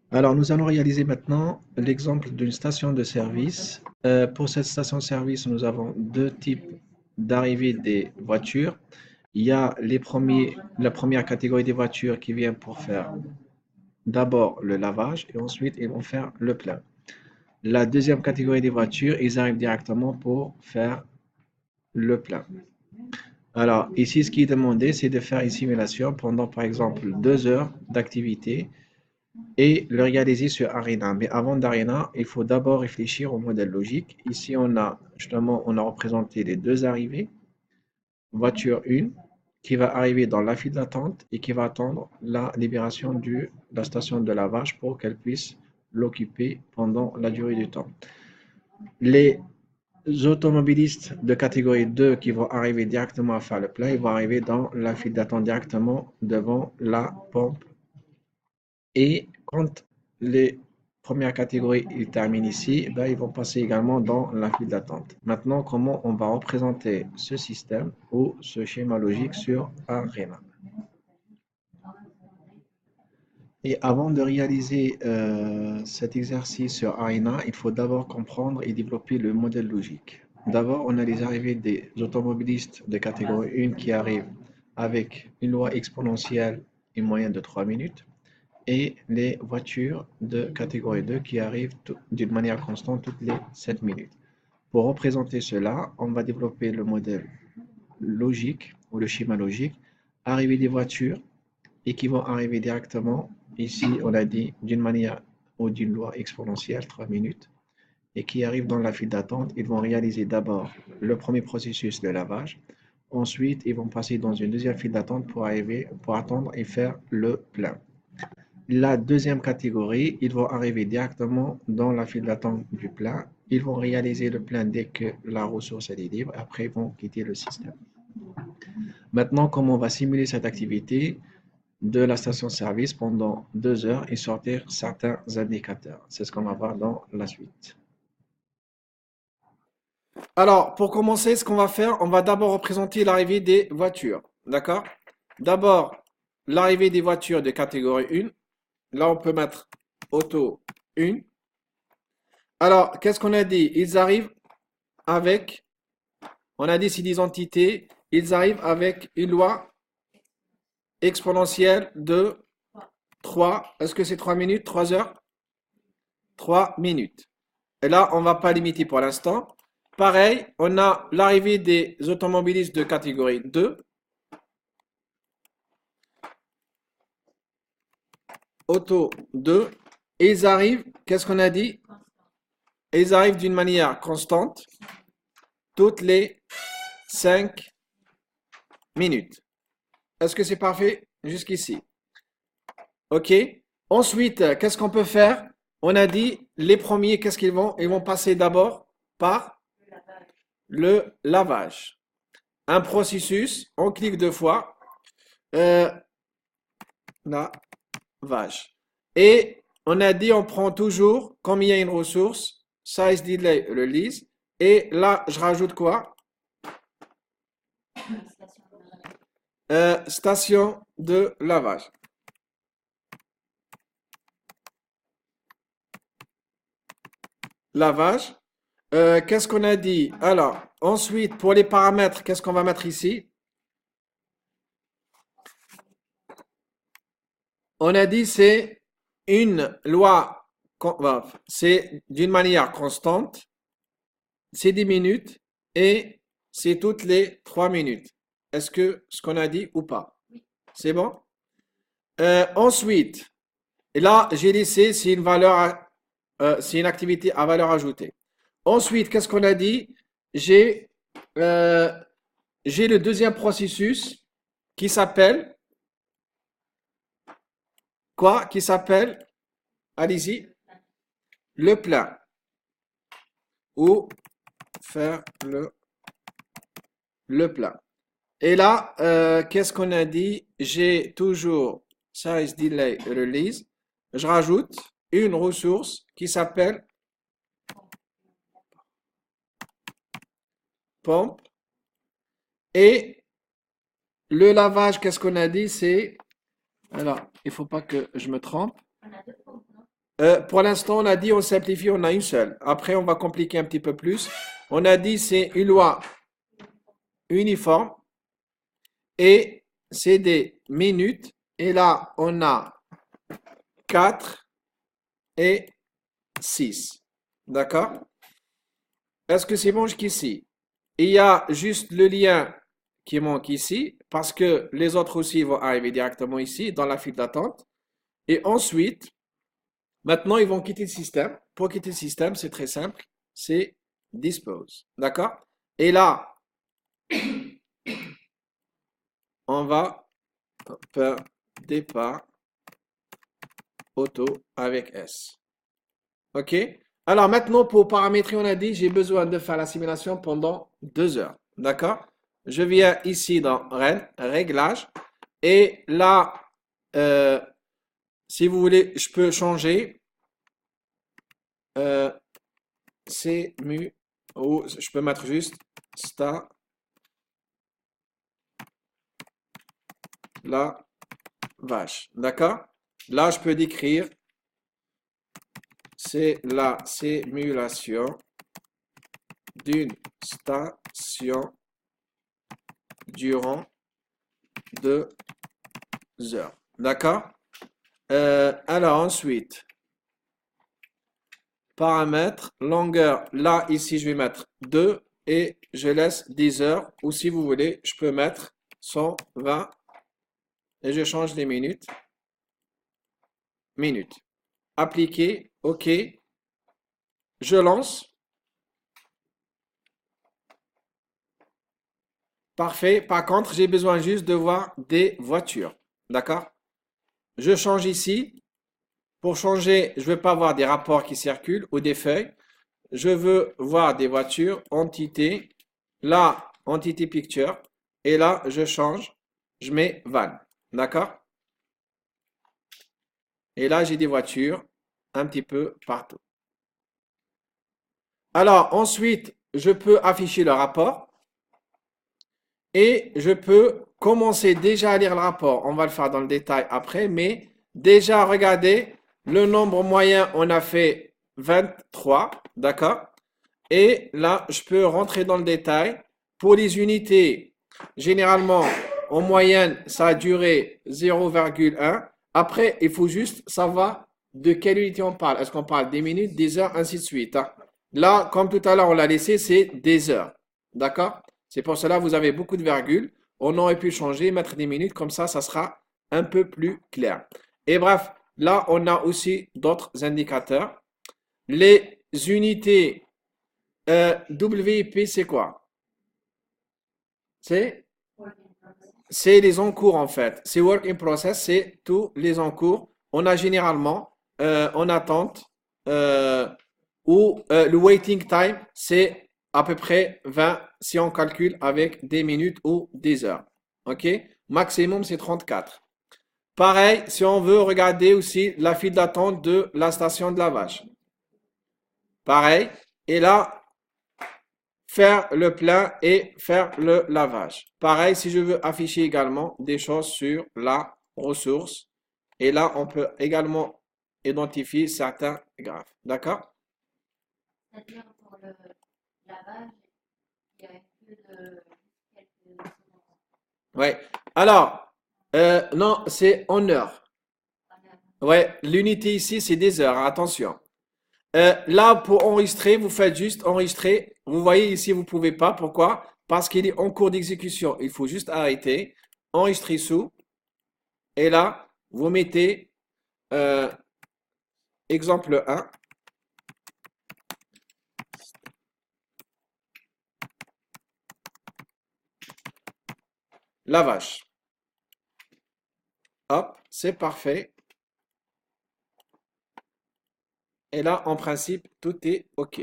Alors, nous allons réaliser maintenant l'exemple d'une station de service. Pour cette station de service, nous avons deux types d'arrivée des voitures. Il y a la première catégorie des voitures qui vient pour faire d'abord le lavage et ensuite ils vont faire le plein. La deuxième catégorie des voitures, ils arrivent directement pour faire le plein. Alors, ici, ce qui est demandé, c'est de faire une simulation pendant, par exemple, 2 heures d'activité et le réaliser sur Arena. Mais avant d'Arena, il faut d'abord réfléchir au modèle logique. Ici, on a représenté les deux arrivées. Voiture 1 qui va arriver dans la file d'attente et qui va attendre la libération de la station de lavage pour qu'elle puisse l'occuper pendant la durée du temps. Les automobilistes de catégorie 2 qui vont arriver directement à faire le plein, ils vont arriver dans la file d'attente directement devant la pompe. Et quand les premières catégories ils terminent ici, ben, ils vont passer également dans la file d'attente. Maintenant, comment on va représenter ce système ou ce schéma logique sur Arena? Et avant de réaliser cet exercice sur Arena, il faut d'abord comprendre et développer le modèle logique. D'abord, on a les arrivées des automobilistes de catégorie 1 qui arrivent avec une loi exponentielle, une moyenne de 3 minutes, et les voitures de catégorie 2 qui arrivent d'une manière constante toutes les 7 minutes. Pour représenter cela, on va développer le modèle logique ou le schéma logique, arrivée des voitures et qui vont arriver directement, ici on a dit d'une manière ou d'une loi exponentielle, 3 minutes, et qui arrivent dans la file d'attente, ils vont réaliser d'abord le premier processus de lavage, ensuite ils vont passer dans une deuxième file d'attente pour attendre et faire le plein. La deuxième catégorie, ils vont arriver directement dans la file d'attente du plein. Ils vont réaliser le plein dès que la ressource est libre. Après, ils vont quitter le système. Maintenant, comment on va simuler cette activité de la station-service pendant 2 heures et sortir certains indicateurs? C'est ce qu'on va voir dans la suite. Alors, pour commencer, ce qu'on va faire, on va d'abord représenter l'arrivée des voitures. D'accord? D'abord, l'arrivée des voitures de catégorie 1. Là, on peut mettre auto 1. Alors, qu'est-ce qu'on a dit? Ils arrivent avec, on a dit c'est des entités, ils arrivent avec une loi exponentielle de 3. Est-ce que c'est 3 minutes, 3 heures? 3 minutes. Et là, on ne va pas limiter pour l'instant. Pareil, on a l'arrivée des automobilistes de catégorie 2. Auto 2. Et ils arrivent, qu'est-ce qu'on a dit? Ils arrivent d'une manière constante toutes les 5 minutes. Est-ce que c'est parfait jusqu'ici? OK. Ensuite, qu'est-ce qu'on peut faire? On a dit les premiers, qu'est-ce qu'ils vont? Ils vont passer d'abord par le lavage. Un processus, on clique 2 fois. Euh, lavage. Et on a dit on prend toujours, comme il y a une ressource, size delay release. Et là, je rajoute quoi? Station de lavage. Lavage. Qu'est-ce qu'on a dit? Alors, ensuite, pour les paramètres, qu'est-ce qu'on va mettre ici? On a dit c'est une loi, c'est d'une manière constante, c'est 10 minutes et c'est toutes les 3 minutes. Est-ce que ce qu'on a dit ou pas? C'est bon? Ensuite, et là, j'ai laissé, c'est une valeur, c'est une activité à valeur ajoutée. Ensuite, qu'est-ce qu'on a dit? J'ai euh, j'ai le deuxième processus qui s'appelle quoi? Qui s'appelle, allez-y, le plein ou faire le plein. Et là, qu'est-ce qu'on a dit? J'ai toujours size delay release. Je rajoute une ressource qui s'appelle pompe. Et le lavage, qu'est-ce qu'on a dit? C'est, alors, il faut pas que je me trompe. Pour l'instant, on a dit on simplifie, on a une seule. Après, on va compliquer un petit peu plus. On a dit c'est une loi uniforme et c'est des minutes. Et là, on a 4 et 6. D'accord? Est-ce que c'est bon jusqu'ici? Il y a juste le lien qui manque ici parce que les autres aussi vont arriver directement ici dans la file d'attente. Et ensuite, maintenant, ils vont quitter le système. Pour quitter le système, c'est très simple. C'est dispose. D'accord? Et là, on va faire départ auto avec S. OK? Alors maintenant, pour paramétrer, on a dit, j'ai besoin de faire la simulation pendant 2 heures. D'accord? Je viens ici dans Réglages. Et là, si vous voulez, je peux changer CMU ou je peux mettre juste sta la vache. D'accord? Là, je peux décrire c'est la simulation d'une station durant 2 heures. D'accord? Alors ensuite, paramètres, longueur. Là, ici, je vais mettre 2 et je laisse 10 heures. Ou si vous voulez, je peux mettre 120 et je change les minutes. Minutes. Appliquer, OK. Je lance. Parfait. Par contre, j'ai besoin juste de voir des voitures. D'accord? Je change ici. Pour changer, je ne veux pas voir des rapports qui circulent ou des feuilles. Je veux voir des voitures, entité. Là, entité picture. Et là, je change. Je mets van. D'accord? Et là, j'ai des voitures un petit peu partout. Alors, ensuite, je peux afficher le rapport. Et je peux commencer déjà à lire le rapport. On va le faire dans le détail après, mais déjà, regardez, le nombre moyen, on a fait 23, d'accord? Et là, je peux rentrer dans le détail. Pour les unités, généralement, en moyenne, ça a duré 0,1. Après, il faut juste savoir de quelle unité on parle. Est-ce qu'on parle des minutes, des heures, ainsi de suite, hein? Là, comme tout à l'heure, on l'a laissé, c'est des heures. D'accord? C'est pour cela que vous avez beaucoup de virgules. On aurait pu changer, mettre des minutes, comme ça sera un peu plus clair. Et bref, là, on a aussi d'autres indicateurs. Les unités WIP, c'est quoi? C'est les encours en fait. C'est work in process, c'est tous les encours. On a généralement en attente ou le waiting time, c'est à peu près 20 si on calcule avec des minutes ou des heures. OK? Maximum, c'est 34. Pareil, si on veut regarder aussi la file d'attente de la station de lavage. Pareil. Et là, faire le plein et faire le lavage. Pareil, si je veux afficher également des choses sur la ressource. Et là, on peut également identifier certains graphes. D'accord? C'est-à-dire pour le lavage, il y a que de quelques secondes. Oui. Alors, non, c'est en heures. Ouais, l'unité ici, c'est des heures. Attention. Là, pour enregistrer, vous faites juste enregistrer. Vous voyez ici, vous ne pouvez pas. Pourquoi? Parce qu'il est en cours d'exécution. Il faut juste arrêter, enregistrer sous. Et là, vous mettez exemple 1. Lavage. Hop, c'est parfait. Et là, en principe, tout est OK.